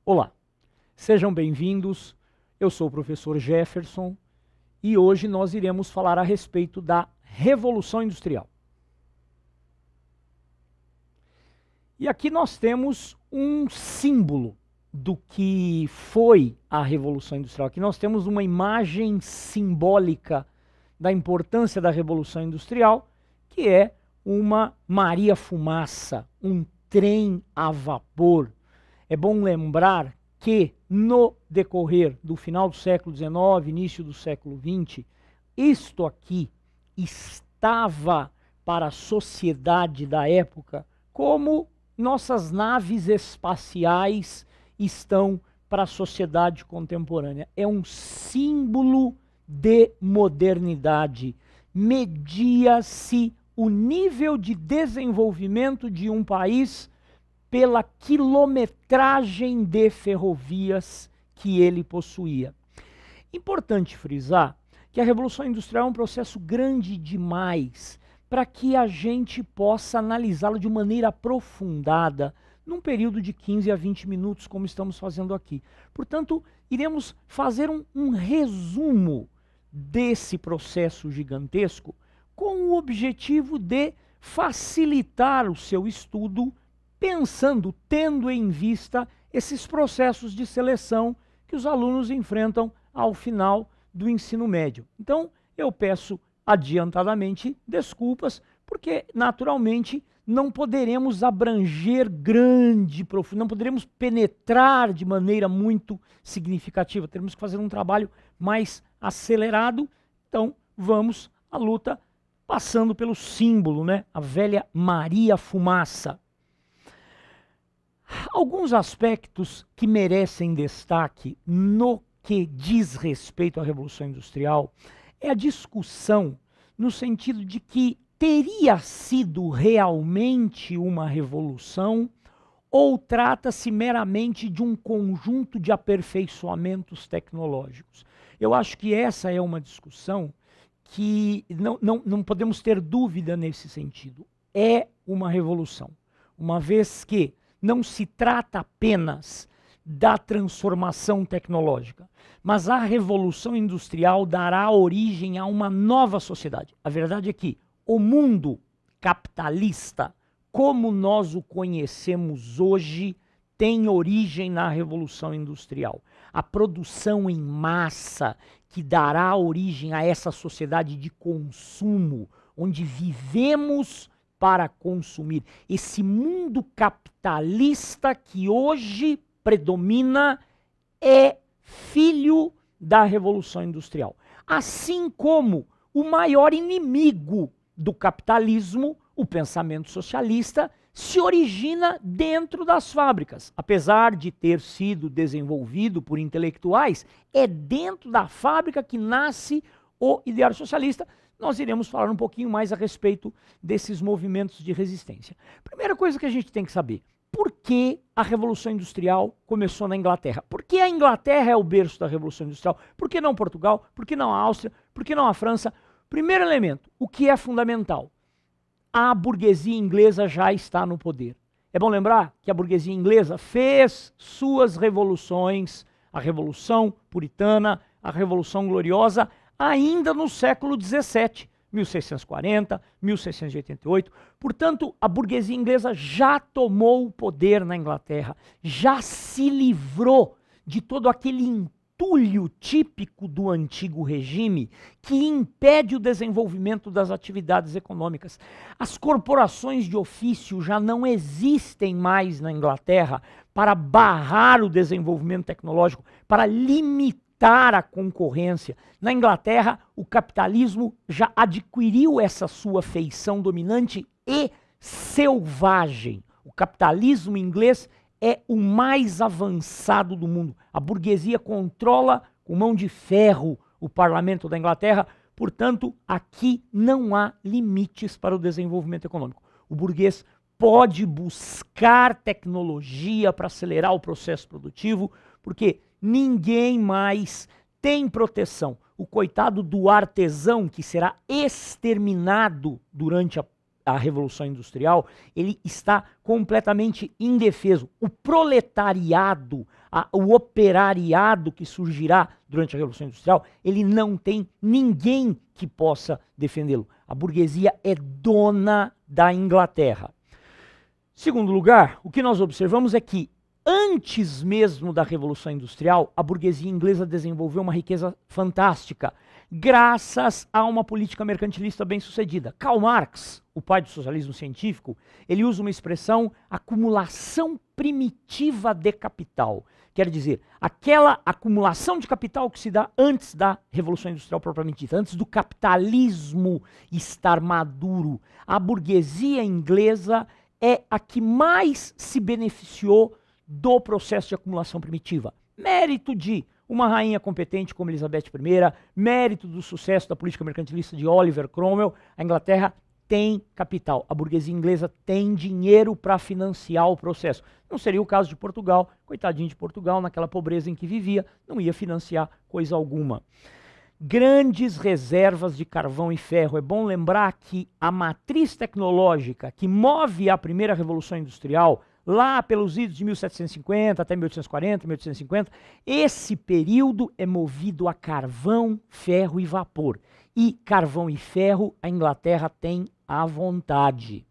Olá, sejam bem-vindos. Eu sou o professor Jefferson e hoje nós iremos falar a respeito da Revolução Industrial. E aqui nós temos um símbolo do que foi a Revolução Industrial. Aqui nós temos uma imagem simbólica da importância da Revolução Industrial, que é uma Maria Fumaça, um trem a vapor. É bom lembrar que no decorrer do final do século XIX, início do século XX, isto aqui estava para a sociedade da época como nossas naves espaciais estão para a sociedade contemporânea. É um símbolo de modernidade. Media-se o nível de desenvolvimento de um país pela quilometragem de ferrovias que ele possuía. Importante frisar que a Revolução Industrial é um processo grande demais para que a gente possa analisá-lo de maneira aprofundada num período de 15 a 20 minutos, como estamos fazendo aqui. Portanto, iremos fazer um resumo desse processo gigantesco com o objetivo de facilitar o seu estudo, pensando, tendo em vista esses processos de seleção que os alunos enfrentam ao final do ensino médio. Então, eu peço adiantadamente desculpas, porque naturalmente não poderemos abranger não poderemos penetrar de maneira muito significativa, teremos que fazer um trabalho mais acelerado. Então, vamos à luta, passando pelo símbolo, né? A velha Maria Fumaça. Alguns aspectos que merecem destaque no que diz respeito à Revolução Industrial é a discussão no sentido de que teria sido realmente uma revolução ou trata-se meramente de um conjunto de aperfeiçoamentos tecnológicos. Eu acho que essa é uma discussão que não podemos ter dúvida nesse sentido. É uma revolução, uma vez que não se trata apenas da transformação tecnológica, mas a Revolução Industrial dará origem a uma nova sociedade. A verdade é que o mundo capitalista, como nós o conhecemos hoje, tem origem na Revolução Industrial. A produção em massa que dará origem a essa sociedade de consumo, onde vivemos para consumir. Esse mundo capitalista que hoje predomina é filho da Revolução Industrial. Assim como o maior inimigo do capitalismo, o pensamento socialista, se origina dentro das fábricas. Apesar de ter sido desenvolvido por intelectuais, é dentro da fábrica que nasce o ideário socialista. Nós iremos falar um pouquinho mais a respeito desses movimentos de resistência. Primeira coisa que a gente tem que saber, por que a Revolução Industrial começou na Inglaterra? Por que a Inglaterra é o berço da Revolução Industrial? Por que não Portugal? Por que não a Áustria? Por que não a França? Primeiro elemento, o que é fundamental? A burguesia inglesa já está no poder. É bom lembrar que a burguesia inglesa fez suas revoluções, a Revolução Puritana, a Revolução Gloriosa, ainda no século XVII, 1640, 1688. Portanto, a burguesia inglesa já tomou o poder na Inglaterra, já se livrou de todo aquele entulho típico do antigo regime que impede o desenvolvimento das atividades econômicas. As corporações de ofício já não existem mais na Inglaterra para barrar o desenvolvimento tecnológico, para limitar a concorrência. Na Inglaterra, o capitalismo já adquiriu essa sua feição dominante e selvagem. O capitalismo inglês é o mais avançado do mundo. A burguesia controla com mão de ferro o parlamento da Inglaterra, portanto, aqui não há limites para o desenvolvimento econômico. O burguês pode buscar tecnologia para acelerar o processo produtivo, porque ninguém mais tem proteção. o coitado do artesão, que será exterminado durante a Revolução Industrial, ele está completamente indefeso. O proletariado, o operariado que surgirá durante a Revolução Industrial, ele não tem ninguém que possa defendê-lo. A burguesia é dona da Inglaterra. Segundo lugar, o que nós observamos é que antes mesmo da Revolução Industrial, a burguesia inglesa desenvolveu uma riqueza fantástica, graças a uma política mercantilista bem-sucedida. Karl Marx, o pai do socialismo científico, ele usa uma expressão acumulação primitiva de capital. Quer dizer, aquela acumulação de capital que se dá antes da Revolução Industrial propriamente dita, antes do capitalismo estar maduro. A burguesia inglesa é a que mais se beneficiou do processo de acumulação primitiva. Mérito de uma rainha competente como Elizabeth I, mérito do sucesso da política mercantilista de Oliver Cromwell, a Inglaterra tem capital. A burguesia inglesa tem dinheiro para financiar o processo. Não seria o caso de Portugal. Coitadinho de Portugal, naquela pobreza em que vivia, não ia financiar coisa alguma. Grandes reservas de carvão e ferro. É bom lembrar que a matriz tecnológica que move a primeira Revolução Industrial, lá pelos idos de 1750 até 1840, 1850, esse período é movido a carvão, ferro e vapor. E carvão e ferro a Inglaterra tem à vontade.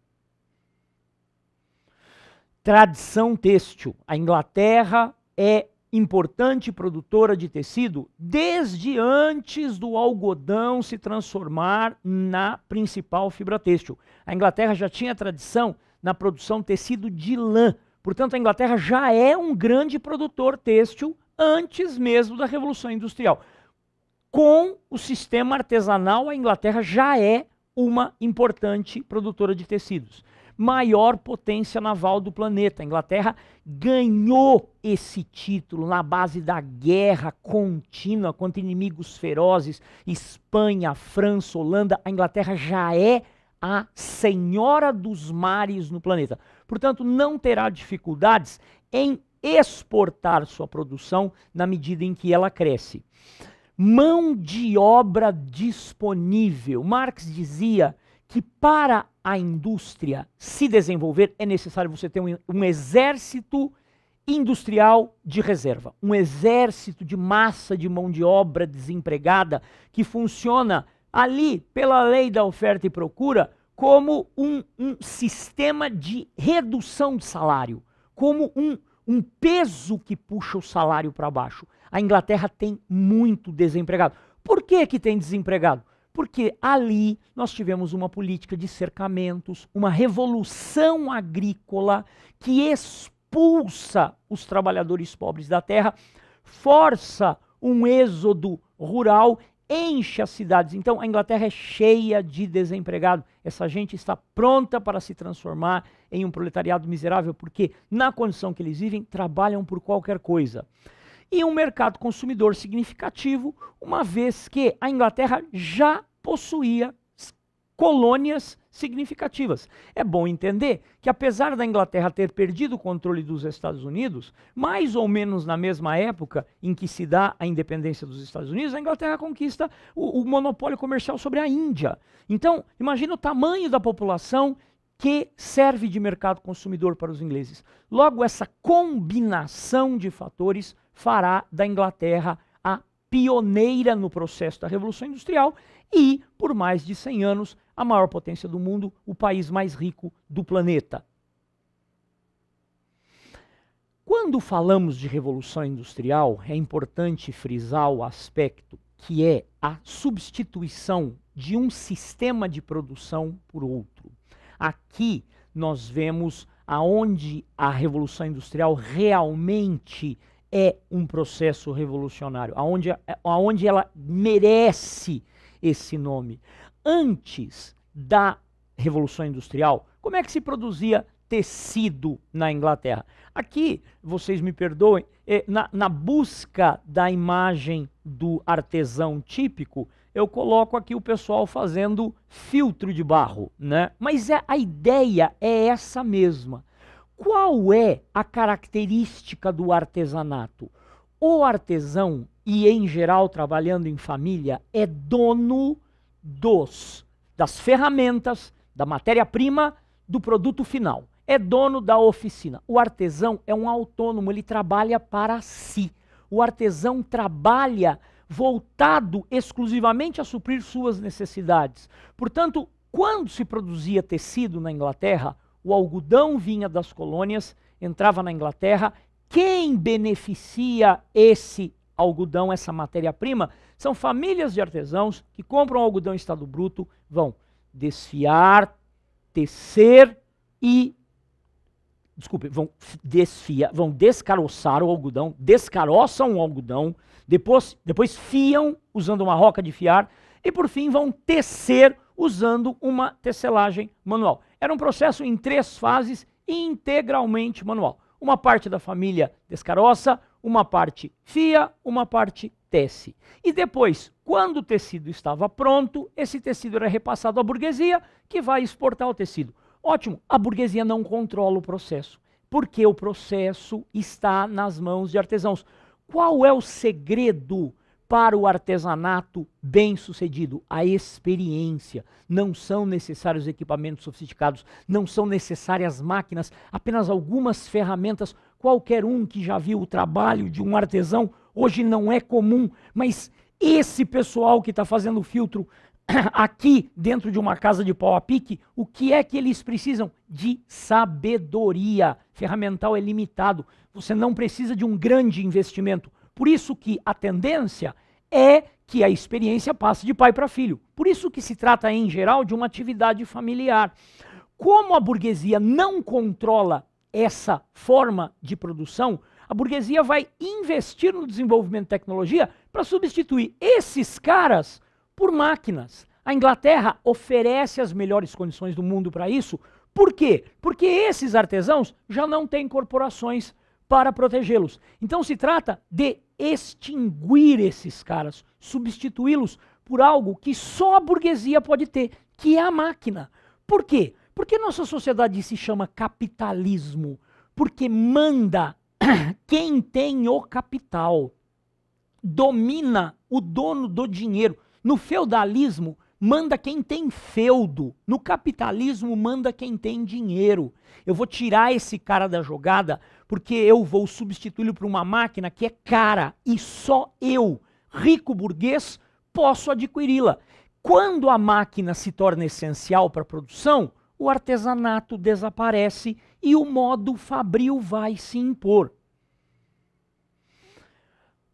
Tradição têxtil. A Inglaterra é importante produtora de tecido desde antes do algodão se transformar na principal fibra têxtil. A Inglaterra já tinha tradição na produção de tecido de lã. Portanto, a Inglaterra já é um grande produtor têxtil antes mesmo da Revolução Industrial. Com o sistema artesanal, a Inglaterra já é uma importante produtora de tecidos. Maior potência naval do planeta. A Inglaterra ganhou esse título na base da guerra contínua contra inimigos ferozes. Espanha, França, Holanda. A Inglaterra já é a senhora dos mares no planeta. Portanto, não terá dificuldades em exportar sua produção na medida em que ela cresce. Mão de obra disponível. Marx dizia que para a indústria se desenvolver é necessário você ter um exército industrial de reserva, um exército de massa de mão de obra desempregada que funciona ali, pela lei da oferta e procura, como um sistema de redução de salário, como um peso que puxa o salário para baixo. A Inglaterra tem muito desempregado. Por que que tem desempregado? Porque ali nós tivemos uma política de cercamentos, uma revolução agrícola que expulsa os trabalhadores pobres da terra, força um êxodo rural, enche as cidades. Então a Inglaterra é cheia de desempregado. Essa gente está pronta para se transformar em um proletariado miserável, porque na condição que eles vivem, trabalham por qualquer coisa. E um mercado consumidor significativo, uma vez que a Inglaterra já possuía colônias significativas. É bom entender que, apesar da Inglaterra ter perdido o controle dos Estados Unidos, mais ou menos na mesma época em que se dá a independência dos Estados Unidos, a Inglaterra conquista o monopólio comercial sobre a Índia. Então, imagina o tamanho da população que serve de mercado consumidor para os ingleses. Logo, essa combinação de fatores fará da Inglaterra a pioneira no processo da Revolução Industrial e, por mais de 100 anos, a maior potência do mundo, o país mais rico do planeta. Quando falamos de Revolução Industrial, é importante frisar o aspecto que é a substituição de um sistema de produção por outro. Aqui nós vemos aonde a Revolução Industrial realmente é um processo revolucionário, aonde ela merece esse nome. Antes da Revolução Industrial, como é que se tecido na Inglaterra? Aqui, vocês me perdoem, na busca da imagem do artesão típico, eu coloco aqui o pessoal fazendo filtro de barro, né? Mas a ideia é essa mesma. Qual é a característica do artesanato? O artesão, e em geral trabalhando em família, é dono das ferramentas, da matéria-prima, do produto final. É dono da oficina. O artesão é um autônomo, ele trabalha para si. O artesão trabalha voltado exclusivamente a suprir suas necessidades. Portanto, quando se produzia tecido na Inglaterra, o algodão vinha das colônias, entrava na Inglaterra. Quem beneficia esse algodão, essa matéria-prima, são famílias de artesãos que compram algodão em estado bruto, vão desfiar, tecer e... Desculpe, vão descaroçar o algodão, descaroçam o algodão, depois fiam usando uma roca de fiar e por fim vão tecer usando uma tecelagem manual. Era um processo em 3 fases integralmente manual. Uma parte da família descaroça, uma parte fia, uma parte tece. E depois, quando o tecido estava pronto, esse tecido era repassado à burguesia, que vai exportar o tecido. Ótimo, a burguesia não controla o processo, porque o processo está nas mãos de artesãos. Qual é o segredo para o artesanato bem-sucedido? A experiência. Não são necessários equipamentos sofisticados, não são necessárias máquinas, apenas algumas ferramentas. Qualquer um que já viu o trabalho de um artesão, hoje não é comum, mas esse pessoal que está fazendo o filtro aqui dentro de uma casa de pau a pique, o que é que eles precisam? De sabedoria. Ferramental é limitado, você não precisa de um grande investimento. Por isso que a tendência é que a experiência passe de pai para filho. Por isso que se trata, em geral, de uma atividade familiar. Como a burguesia não controla essa forma de produção, a burguesia vai investir no desenvolvimento de tecnologia para substituir esses caras por máquinas. A Inglaterra oferece as melhores condições do mundo para isso. Por quê? Porque esses artesãos já não têm corporações para protegê-los. Então se trata de extinguir esses caras, substituí-los por algo que só a burguesia pode ter, que é a máquina. Por quê? Porque nossa sociedade se chama capitalismo, porque manda quem tem o capital, domina o dono do dinheiro. No feudalismo, manda quem tem feudo. No capitalismo, manda quem tem dinheiro. Eu vou tirar esse cara da jogada porque eu vou substituí-lo por uma máquina que é cara e só eu, rico burguês, posso adquiri-la. Quando a máquina se torna essencial para a produção, o artesanato desaparece e o modo fabril vai se impor.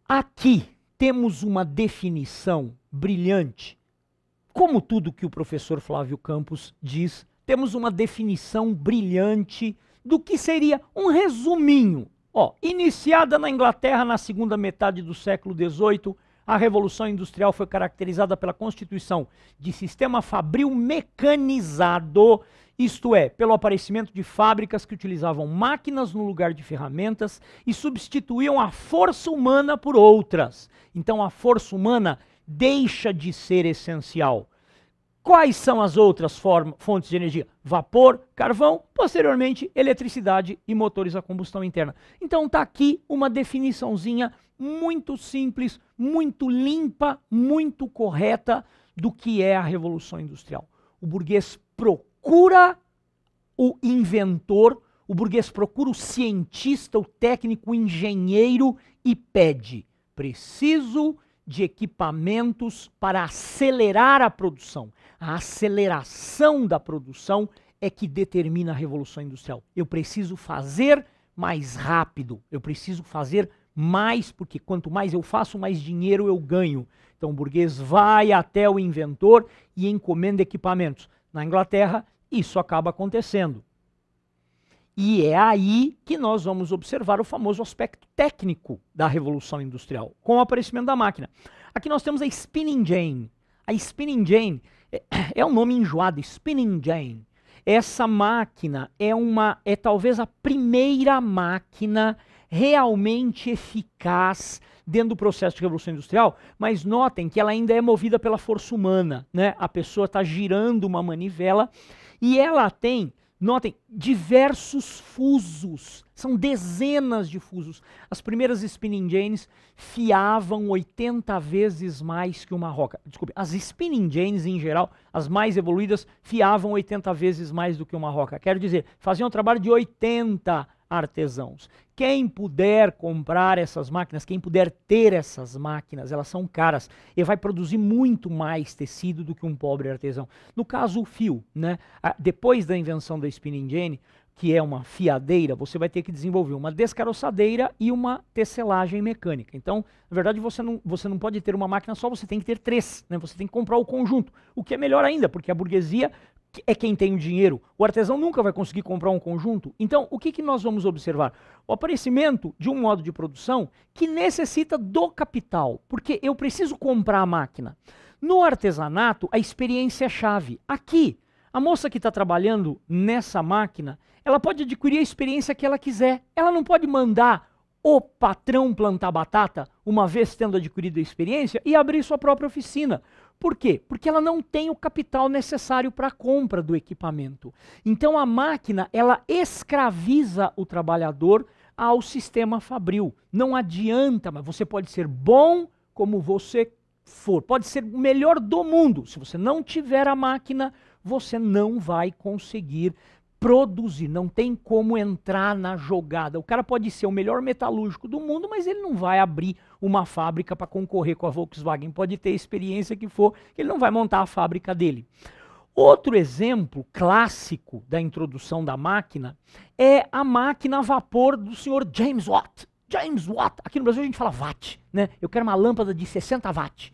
Aqui temos uma definição brilhante. Como tudo que o professor Flávio Campos diz, temos uma definição brilhante do que seria um resuminho. Iniciada na Inglaterra na segunda metade do século XVIII, a Revolução Industrial foi caracterizada pela constituição de sistema fabril mecanizado, isto é, pelo aparecimento de fábricas que utilizavam máquinas no lugar de ferramentas e substituíam a força humana por outras. Então a força humana deixa de ser essencial. Quais são as outras fontes de energia? Vapor, carvão, posteriormente eletricidade e motores a combustão interna. Então está aqui uma definiçãozinha muito simples, muito limpa, muito correta do que é a Revolução Industrial. O burguês procura o inventor, o burguês procura o cientista, o técnico, o engenheiro e pede: preciso de equipamentos para acelerar a produção. A aceleração da produção é que determina a Revolução Industrial. Eu preciso fazer mais rápido, eu preciso fazer mais, porque quanto mais eu faço, mais dinheiro eu ganho. Então o burguês vai até o inventor e encomenda equipamentos. Na Inglaterra, isso acaba acontecendo. E é aí que nós vamos observar o famoso aspecto técnico da Revolução Industrial, com o aparecimento da máquina. Aqui nós temos a Spinning Jenny. A Spinning Jenny é um nome enjoado, Spinning Jenny. Essa máquina é talvez a primeira máquina realmente eficaz dentro do processo de Revolução Industrial, mas notem que ela ainda é movida pela força humana, né? A pessoa está girando uma manivela e ela tem Notem, diversos fusos, são dezenas de fusos. As primeiras spinning jeans fiavam 80 vezes mais que uma roca. Desculpe, as spinning jeans em geral, as mais evoluídas, fiavam 80 vezes mais do que uma roca. Quero dizer, faziam um trabalho de 80 artesãos. Quem puder comprar essas máquinas, quem puder ter essas máquinas, elas são caras e vai produzir muito mais tecido do que um pobre artesão. No caso, o fio, né? Depois da invenção da spinning jenny, que é uma fiadeira, você vai ter que desenvolver uma descaroçadeira e uma tecelagem mecânica. Então, na verdade, você não pode ter uma máquina só, você tem que ter três, né? Você tem que comprar o conjunto, o que é melhor ainda, porque a burguesia é quem tem o dinheiro. O artesão nunca vai conseguir comprar um conjunto. Então, o que nós vamos observar? O aparecimento de um modo de produção que necessita do capital, porque eu preciso comprar a máquina. No artesanato, a experiência é chave. Aqui, a moça que está trabalhando nessa máquina, ela pode adquirir a experiência que ela quiser. Ela não pode mandar o patrão plantar batata, uma vez tendo adquirido a experiência, e abrir sua própria oficina. Por quê? Porque ela não tem o capital necessário para a compra do equipamento. Então a máquina, ela escraviza o trabalhador ao sistema fabril. Não adianta, mas você pode ser bom como você for. Pode ser o melhor do mundo. Se você não tiver a máquina, você não vai conseguir produzir, não tem como entrar na jogada. O cara pode ser o melhor metalúrgico do mundo, mas ele não vai abrir uma fábrica para concorrer com a Volkswagen. Pode ter a experiência que for, ele não vai montar a fábrica dele. Outro exemplo clássico da introdução da máquina é a máquina a vapor do senhor James Watt. James Watt, aqui no Brasil a gente fala watt, né? Eu quero uma lâmpada de 60 watts.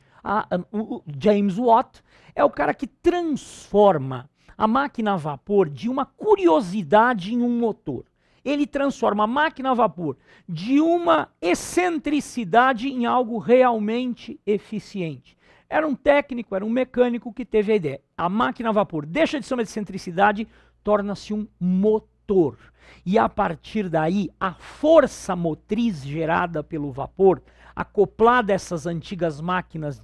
O James Watt é o cara que transforma a máquina a vapor de uma curiosidade em um motor. Ele transforma a máquina a vapor de uma excentricidade em algo realmente eficiente. Era um técnico, era um mecânico que teve a ideia. A máquina a vapor deixa de ser uma excentricidade, torna-se um motor. E a partir daí, a força motriz gerada pelo vapor, acoplada a essas antigas máquinas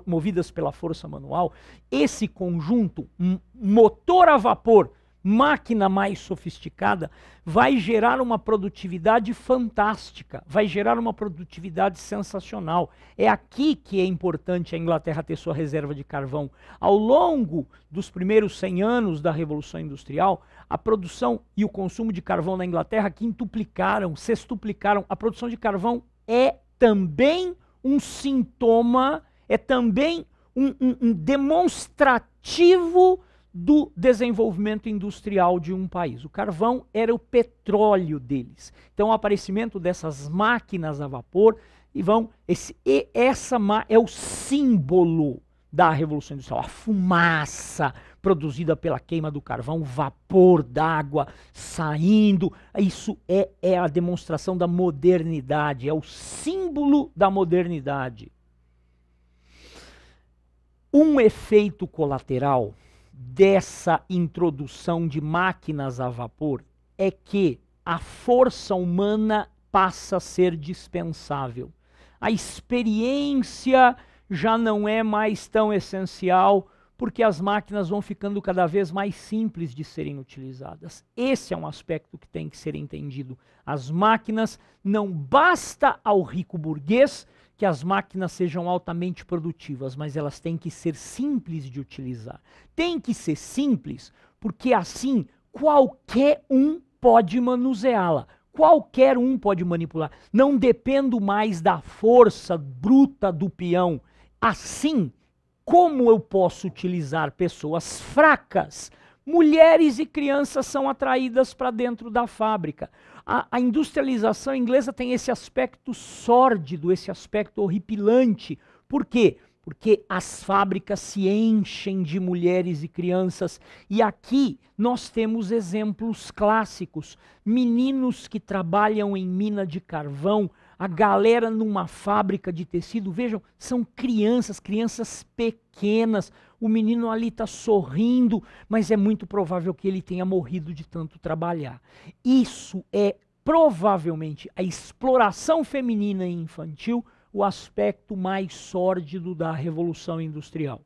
movidas pela força manual, esse conjunto, motor a vapor, máquina mais sofisticada, vai gerar uma produtividade fantástica, vai gerar uma produtividade sensacional. É aqui que é importante a Inglaterra ter sua reserva de carvão. Ao longo dos primeiros 100 anos da Revolução Industrial, a produção e o consumo de carvão na Inglaterra quintuplicaram, sextuplicaram. A produção de carvão é também um sintoma, é também um demonstrativo do desenvolvimento industrial de um país. O carvão era o petróleo deles. Então o aparecimento dessas máquinas a vapor essa é o símbolo da Revolução Industrial. A fumaça produzida pela queima do carvão, o vapor d'água saindo, isso é a demonstração da modernidade, é o símbolo da modernidade. Um efeito colateral dessa introdução de máquinas a vapor é que a força humana passa a ser dispensável. A experiência já não é mais tão essencial, porque as máquinas vão ficando cada vez mais simples de serem utilizadas. Esse é um aspecto que tem que ser entendido. As máquinas, não basta ao rico burguês que as máquinas sejam altamente produtivas, mas elas têm que ser simples de utilizar. Tem que ser simples, porque assim qualquer um pode manuseá-la. Qualquer um pode manipular. Não dependo mais da força bruta do peão. Assim, como eu posso utilizar pessoas fracas? Mulheres e crianças são atraídas para dentro da fábrica. A industrialização inglesa tem esse aspecto sórdido, esse aspecto horripilante. Por quê? Porque as fábricas se enchem de mulheres e crianças. E aqui nós temos exemplos clássicos. Meninos que trabalham em mina de carvão, a galera numa fábrica de tecido, vejam, são crianças pequenas. O menino ali está sorrindo, mas é muito provável que ele tenha morrido de tanto trabalhar. Isso é provavelmente a exploração feminina e infantil, o aspecto mais sórdido da Revolução Industrial.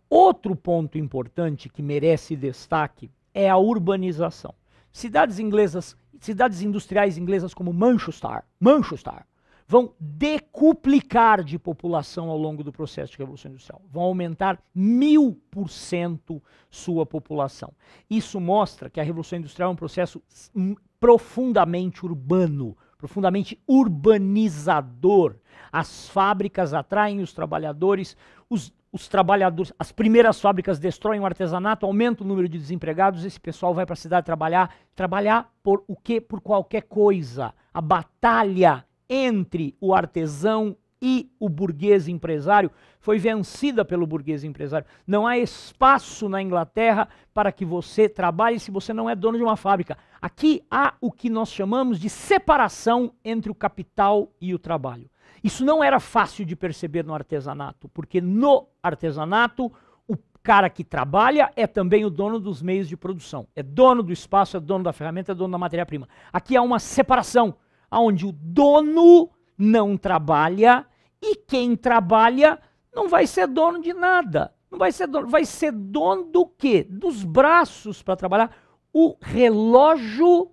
Outro ponto importante que merece destaque é a urbanização. Cidades industriais inglesas como Manchester, vão decuplicar de população ao longo do processo de Revolução Industrial. Vão aumentar 1000% sua população. Isso mostra que a Revolução Industrial é um processo profundamente urbano, profundamente urbanizador. As fábricas atraem os trabalhadores, os trabalhadores, as primeiras fábricas destroem o artesanato, aumenta o número de desempregados, esse pessoal vai para a cidade trabalhar por o quê? Por qualquer coisa. A batalha entre o artesão e o burguês empresário foi vencida pelo burguês empresário. Não há espaço na Inglaterra para que você trabalhe se você não é dono de uma fábrica. Aqui há o que nós chamamos de separação entre o capital e o trabalho. Isso não era fácil de perceber no artesanato, porque no artesanato o cara que trabalha é também o dono dos meios de produção. É dono do espaço, é dono da ferramenta, é dono da matéria-prima. Aqui há uma separação, onde o dono não trabalha e quem trabalha não vai ser dono de nada. Não vai ser dono do quê? Dos braços para trabalhar. O relógio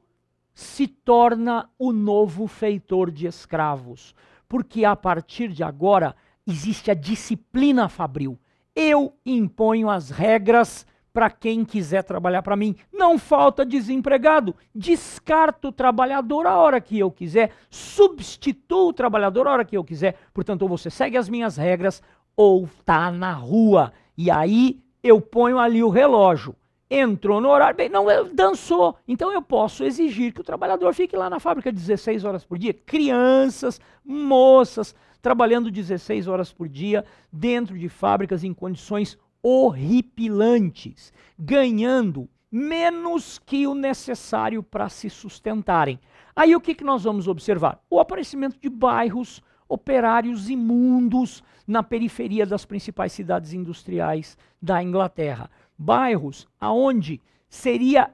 se torna o novo feitor de escravos. Porque a partir de agora existe a disciplina fabril. Eu imponho as regras para quem quiser trabalhar para mim. Não falta desempregado. Descarto o trabalhador a hora que eu quiser. Substituo o trabalhador a hora que eu quiser. Portanto, ou você segue as minhas regras ou está na rua. E aí eu ponho ali o relógio. Entrou no horário, bem, não, dançou. Então eu posso exigir que o trabalhador fique lá na fábrica 16 horas por dia. Crianças, moças, trabalhando 16 horas por dia dentro de fábricas em condições horripilantes, ganhando menos que o necessário para se sustentarem. Aí o que nós vamos observar? O aparecimento de bairros operários imundos na periferia das principais cidades industriais da Inglaterra. Bairros aonde seria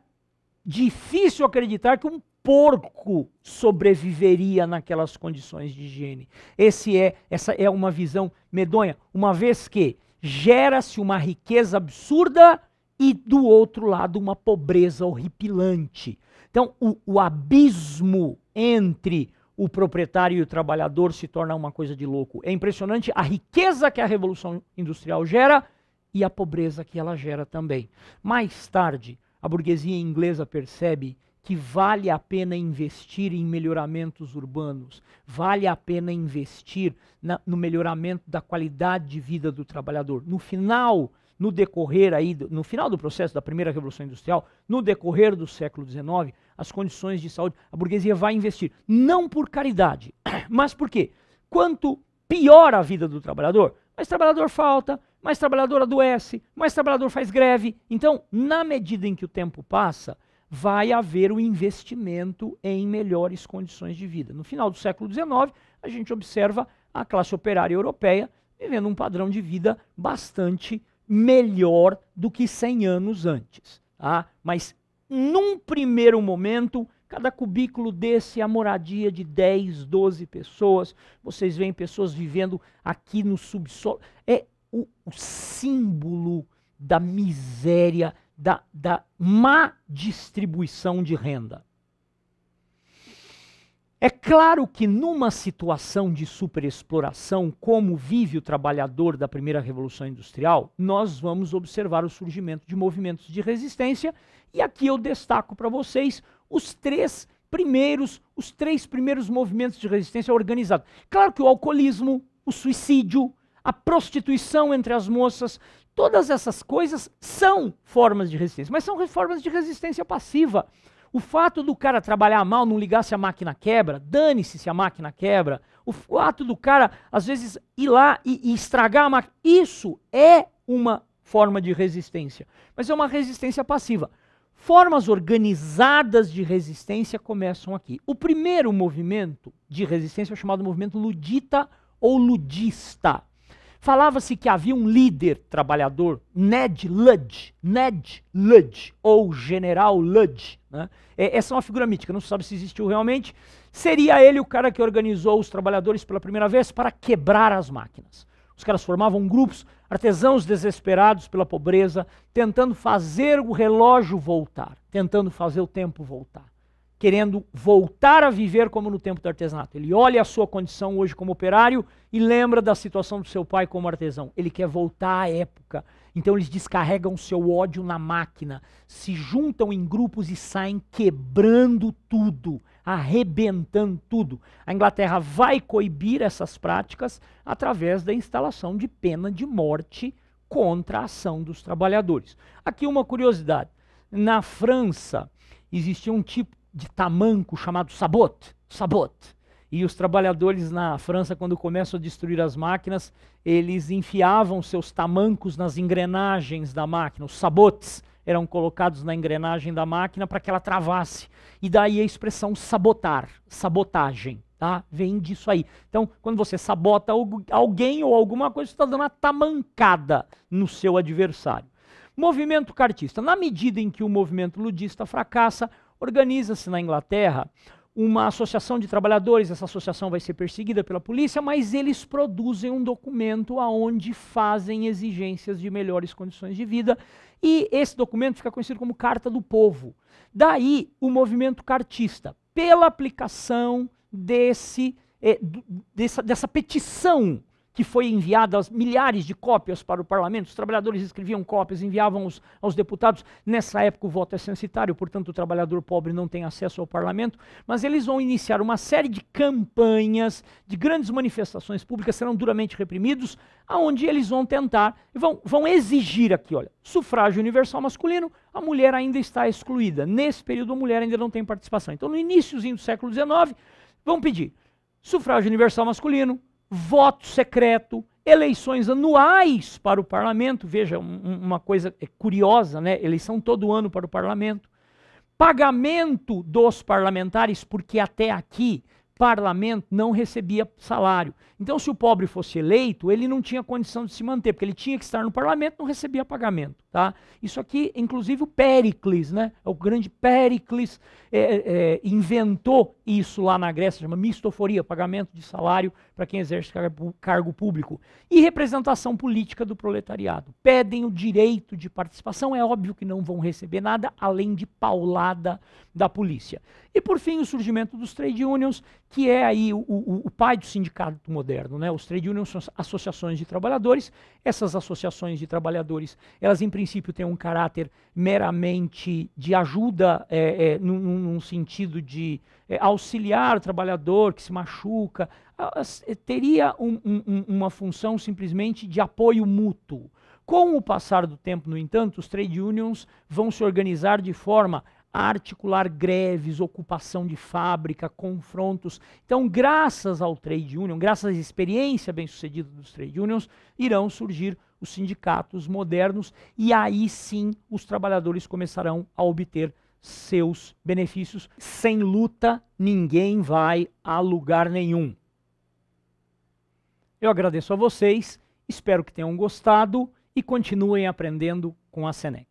difícil acreditar que um porco sobreviveria naquelas condições de higiene. Essa é uma visão medonha, uma vez que gera-se uma riqueza absurda e do outro lado uma pobreza horripilante. Então o abismo entre o proprietário e o trabalhador se torna uma coisa de louco. É impressionante a riqueza que a Revolução Industrial gera e a pobreza que ela gera também. Mais tarde, a burguesia inglesa percebe que vale a pena investir em melhoramentos urbanos, vale a pena investir no melhoramento da qualidade de vida do trabalhador. No final do processo da primeira Revolução Industrial, no decorrer do século XIX, as condições de saúde, a burguesia vai investir, não por caridade, mas por quê? Quanto pior a vida do trabalhador, mais trabalhador falta, mais trabalhador adoece, mais trabalhador faz greve. Então, na medida em que o tempo passa, vai haver o investimento em melhores condições de vida. No final do século XIX, a gente observa a classe operária europeia vivendo um padrão de vida bastante melhor do que 100 anos antes. Tá? Mas, num primeiro momento, cada cubículo desse é a moradia de 10, 12 pessoas. Vocês veem pessoas vivendo aqui no subsolo. É o símbolo da miséria, da má distribuição de renda. É claro que numa situação de superexploração, como vive o trabalhador da primeira Revolução Industrial, nós vamos observar o surgimento de movimentos de resistência, e aqui eu destaco para vocês os três primeiros movimentos de resistência organizados. Claro que o alcoolismo, o suicídio, a prostituição entre as moças, todas essas coisas são formas de resistência, mas são formas de resistência passiva. O fato do cara trabalhar mal, não ligar se a máquina quebra, dane-se se a máquina quebra. O fato do cara, às vezes, ir lá e estragar a máquina, isso é uma forma de resistência, mas é uma resistência passiva. Formas organizadas de resistência começam aqui. O primeiro movimento de resistência é o chamado movimento ludita ou ludista. Falava-se que havia um líder trabalhador, Ned Ludd, ou General Ludd. Né? Essa é uma figura mítica, não se sabe se existiu realmente. Seria ele o cara que organizou os trabalhadores pela primeira vez para quebrar as máquinas. Os caras formavam grupos, artesãos desesperados pela pobreza, tentando fazer o relógio voltar, tentando fazer o tempo voltar, querendo voltar a viver como no tempo do artesanato. Ele olha a sua condição hoje como operário e lembra da situação do seu pai como artesão. Ele quer voltar à época. Então eles descarregam seu ódio na máquina, se juntam em grupos e saem quebrando tudo, arrebentando tudo. A Inglaterra vai coibir essas práticas através da instalação de pena de morte contra a ação dos trabalhadores. Aqui uma curiosidade. Na França existia um tipo de tamanco chamado sabot. E os trabalhadores na França, quando começam a destruir as máquinas, eles enfiavam seus tamancos nas engrenagens da máquina. Os sabotes eram colocados na engrenagem da máquina para que ela travasse. E daí a expressão sabotar, sabotagem, tá? Vem disso aí. Então, quando você sabota alguém ou alguma coisa, você está dando uma tamancada no seu adversário. Movimento cartista. Na medida em que o movimento ludista fracassa, organiza-se na Inglaterra uma associação de trabalhadores. Essa associação vai ser perseguida pela polícia, mas eles produzem um documento onde fazem exigências de melhores condições de vida, e esse documento fica conhecido como Carta do Povo. Daí o movimento cartista, pela aplicação dessa petição que foi enviada, as milhares de cópias para o parlamento. Os trabalhadores escreviam cópias, enviavam aos deputados. Nessa época o voto é censitário, portanto o trabalhador pobre não tem acesso ao parlamento, mas eles vão iniciar uma série de campanhas, de grandes manifestações públicas, serão duramente reprimidos, aonde eles vão tentar, vão exigir aqui, olha, sufrágio universal masculino. A mulher ainda está excluída. Nesse período a mulher ainda não tem participação. Então no iníciozinho do século XIX, vão pedir sufrágio universal masculino, voto secreto, eleições anuais para o parlamento. Veja, uma coisa curiosa, né? Eleição todo ano para o parlamento. Pagamento dos parlamentares, porque até aqui parlamento não recebia salário. Então, se o pobre fosse eleito, ele não tinha condição de se manter, porque ele tinha que estar no parlamento, não recebia pagamento. Tá? Isso aqui, inclusive o Péricles, né? O grande Péricles inventou isso lá na Grécia, chama mistoforia, pagamento de salário para quem exerce cargo público. E representação política do proletariado. Pedem o direito de participação, é óbvio que não vão receber nada, além de paulada da polícia. E por fim, o surgimento dos trade unions, que é aí o pai do sindicato moderno, né? Os trade unions são associações de trabalhadores. Essas associações de trabalhadores, elas em princípio têm um caráter meramente de ajuda, num sentido de auxiliar o trabalhador que se machuca. Teria uma função simplesmente de apoio mútuo. Com o passar do tempo, no entanto, os trade unions vão se organizar de forma a articular greves, ocupação de fábrica, confrontos. Então, graças ao trade union, graças à experiência bem-sucedida dos trade unions, irão surgir os sindicatos modernos, e aí sim os trabalhadores começarão a obter seus benefícios. Sem luta, ninguém vai a lugar nenhum. Eu agradeço a vocês, espero que tenham gostado e continuem aprendendo com a Senec.